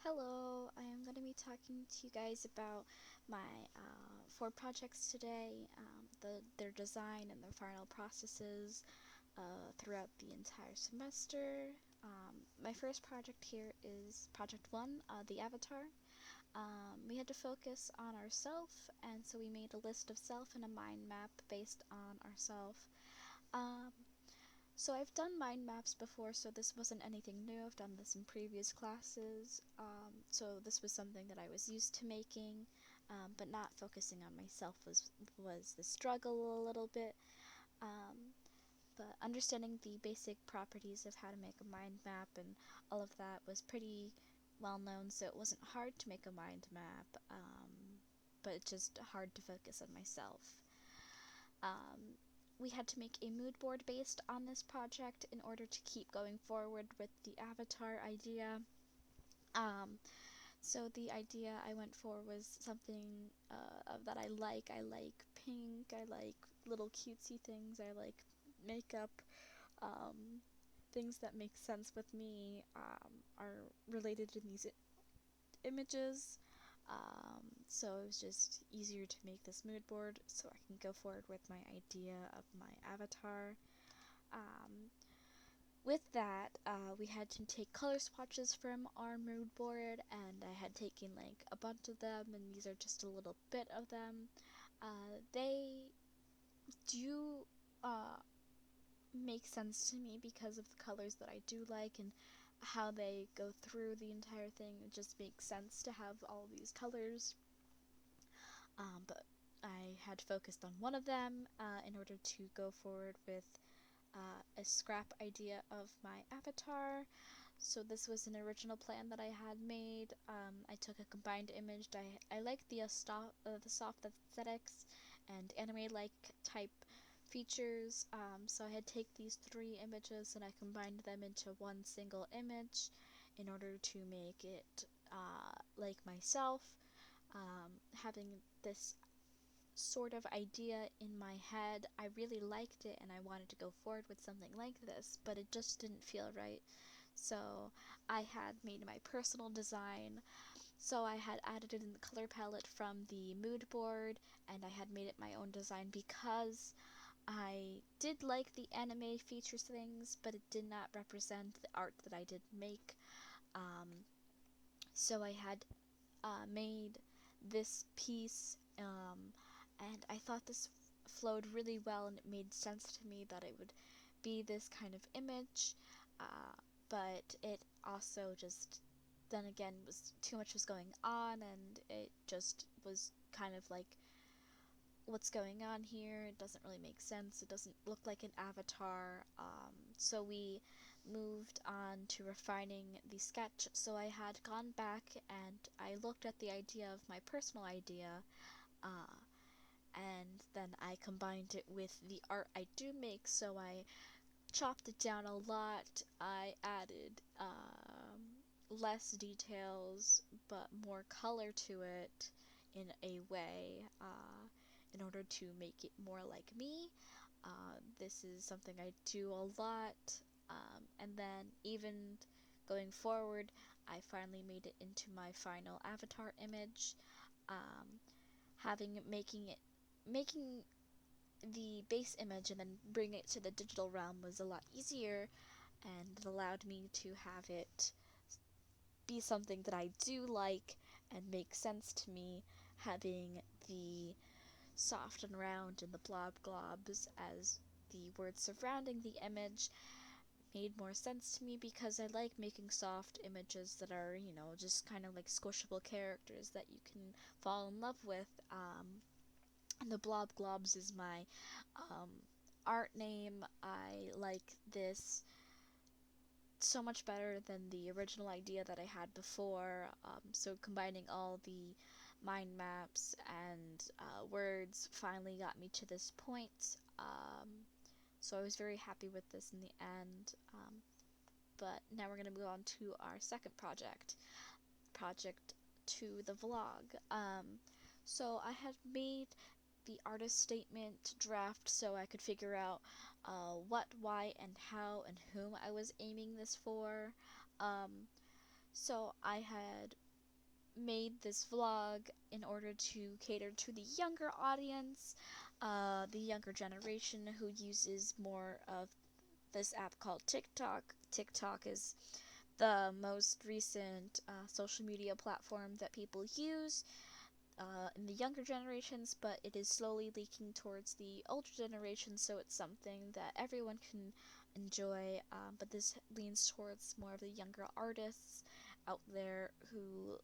Hello, I am going to be talking to you guys about my 4 projects today, their design and their final processes throughout the entire semester. My first project here is Project 1, the Avatar. We had to focus on ourself, and so we made a list of self and a mind map based on ourself. Um, so I've done mind maps before, so this wasn't anything new. I've done this in previous classes. So this was something that I was used to making, but not focusing on myself was the struggle a little bit. Um, but understanding the basic properties of how to make a mind map and all of that was pretty well known, so it wasn't hard to make a mind map, but just hard to focus on myself. Um, we had to make a mood board based on this project in order to keep going forward with the avatar idea. Um, so the idea I went for was something that I like. I like pink. I like little cutesy things. I like makeup. Um, Things that make sense with me are related in these images. So it was just easier to make this mood board so I can go forward with my idea of my avatar. Um, with that, we had to take color swatches from our mood board, and I had taken like a bunch of them, and these are just a little bit of them. They do make sense to me because of the colors that I do like and how they go through the entire thing. It just makes sense to have all these colors. But I had focused on one of them in order to go forward with a scrap idea of my avatar. So this was an original plan that I had made. I took a combined image. I liked the soft aesthetics and anime-like type features. So I had take these 3 images and I combined them into one single image in order to make it like myself. Having this sort of idea in my head, I really liked it and I wanted to go forward with something like this, but it just didn't feel right. So I had made my personal design. So I had added it in the color palette from the mood board, and I had made it my own design because I did like the anime features things, but it did not represent the art that I did make. Um, so I had made this piece, and I thought this flowed really well, and it made sense to me that it would be this kind of image, but it also just then again was too much was going on, and it just was kind of like, what's going on here? It doesn't really make sense. It doesn't look like an avatar. So we moved on to refining the sketch. So I had gone back and I looked at the idea of my personal idea, uh, and then I combined it with the art I do make. So I chopped it down a lot. I added less details but more color to it in a way, in order to make it more like me. This is something I do a lot. And then, even going forward, I finally made it into my final avatar image. Um, making the base image and then bring it to the digital realm was a lot easier, and it allowed me to have it be something that I do like and make sense to me, having the soft and round and the blob globs as the words surrounding the image made more sense to me because I like making soft images that are, just kind of like squishable characters that you can fall in love with. And the blob globs is my um, art name. I like this so much better than the original idea that I had before. So combining all the mind maps and words finally got me to this point. So I was very happy with this in the end. But now we're going to move on to our second project, Project 2, the vlog. So I had made the artist statement draft so I could figure out what, why, and how, and whom I was aiming this for. Um, So I had made this vlog in order to cater to the younger audience, the younger generation who uses more of this app called TikTok. TikTok is the most recent social media platform that people use in the younger generations, but it is slowly leaking towards the older generations, so it's something that everyone can enjoy. But this leans towards more of the younger artists out there who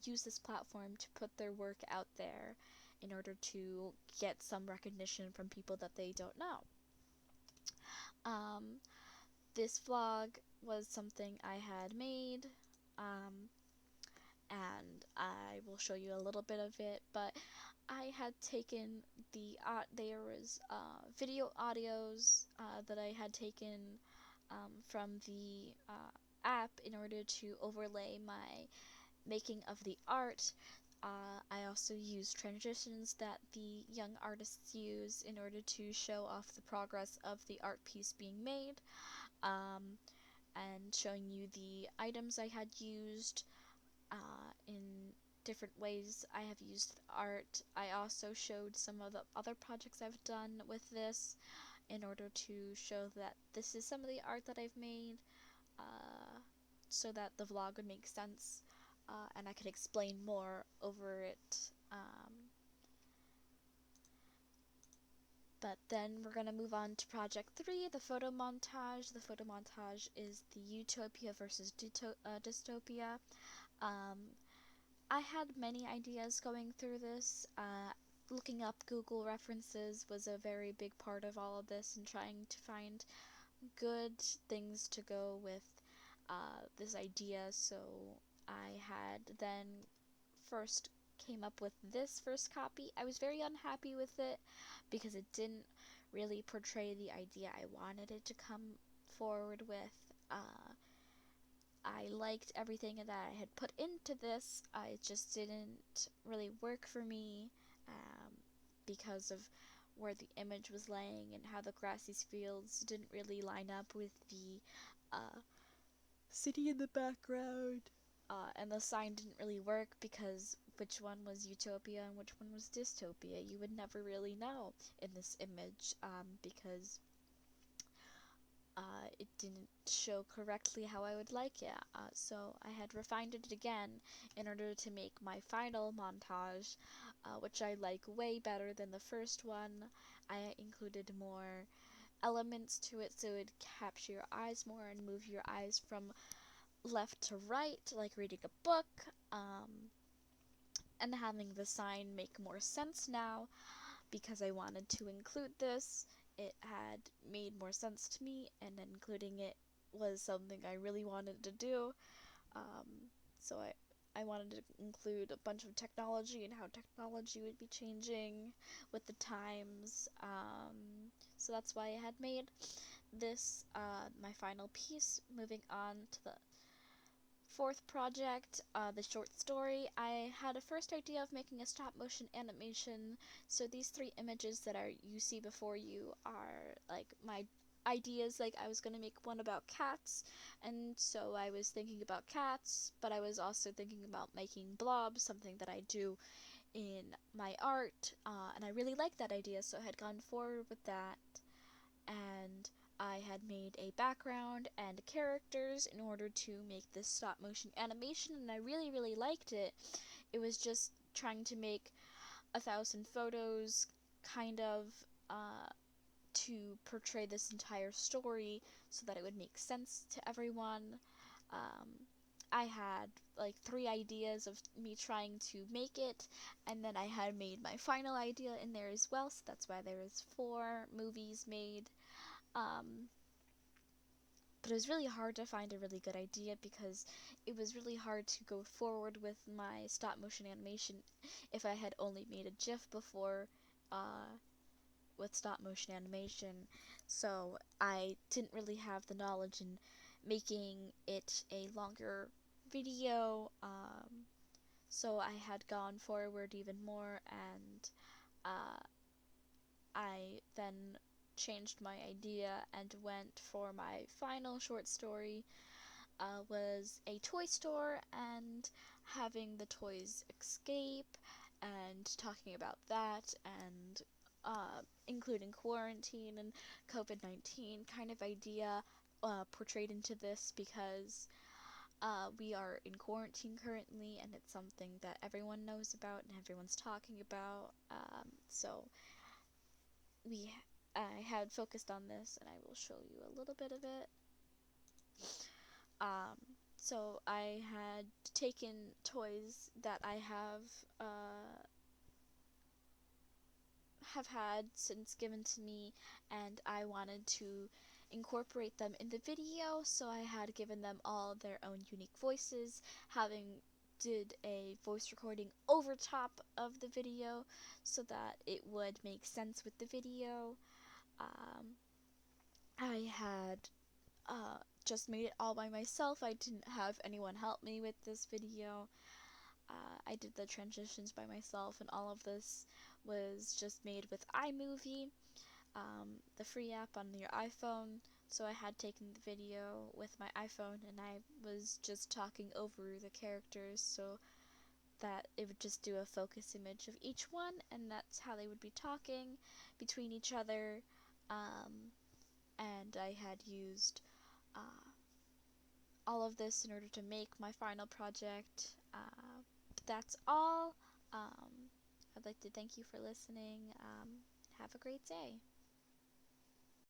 use this platform to put their work out there in order to get some recognition from people that they don't know. Um, this vlog was something I had made. Um, and I will show you a little bit of it, but I had taken there was video audios that I had taken from the app in order to overlay my making of the art. I also use transitions that the young artists use in order to show off the progress of the art piece being made, um, and showing you the items I had used in different ways I have used art. I also showed some of the other projects I've done with this in order to show that this is some of the art that I've made, uh, so that the vlog would make sense, and I could explain more over it. But then we're going to move on to project 3, the photo montage. The photo montage is the utopia versus dystopia. Um, I had many ideas going through this. Looking up Google references was a very big part of all of this, and trying to find good things to go with this idea. So I had then first came up with this first copy. I was very unhappy with it because it didn't really portray the idea I wanted it to come forward with. I liked everything that I had put into this. It just didn't really work for me because of where the image was laying and how the grassy fields didn't really line up with the city in the background. And the sign didn't really work because which one was utopia and which one was dystopia, you would never really know in this image, because it didn't show correctly how I would like it. So I had refined it again in order to make my final montage, which I like way better than the first one. I included more elements to it so it would capture your eyes more and move your eyes from left to right, like reading a book, and having the sign make more sense now because I wanted to include this. It had made more sense to me, and including it was something I really wanted to do. Um, so I wanted to include a bunch of technology and how technology would be changing with the times. So that's why I had made this my final piece. Moving on to the fourth project, the short story. I had a first idea of making a stop motion animation, so these 3 images that you see before you are like my ideas. Like I was going to make one about cats, and so I was thinking about cats, but I was also thinking about making blobs, something that I do in my art, and I really liked that idea, so I had gone forward with that. And I had made a background and characters in order to make this stop motion animation, and I really, really liked it. It was just trying to make 1,000 photos, kind of, to portray this entire story so that it would make sense to everyone. Um, I had like 3 ideas of me trying to make it, and then I had made my final idea in there as well, so that's why there is 4 movies made. Um, but it was really hard to find a really good idea because it was really hard to go forward with my stop motion animation if I had only made a GIF before with stop motion animation. So I didn't really have the knowledge in making it a longer video. So I had gone forward even more, and I then changed my idea and went for my final short story, was a toy store and having the toys escape and talking about that and including quarantine and COVID-19 kind of idea portrayed into this because we are in quarantine currently and it's something that everyone knows about and everyone's talking about. So we I had focused on this and I will show you a little bit of it. Um, so I had taken toys that I have had since given to me, and I wanted to incorporate them in the video, so I had given them all their own unique voices, having did a voice recording over top of the video so that it would make sense with the video. I had just made it all by myself. I didn't have anyone help me with this video. I did the transitions by myself, and all of this was just made with iMovie, the free app on your iPhone. So I had taken the video with my iPhone and I was just talking over the characters so that it would just do a focus image of each one, and that's how they would be talking between each other. And I had used all of this in order to make my final project. That's all. I'd like to thank you for listening. Have a great day.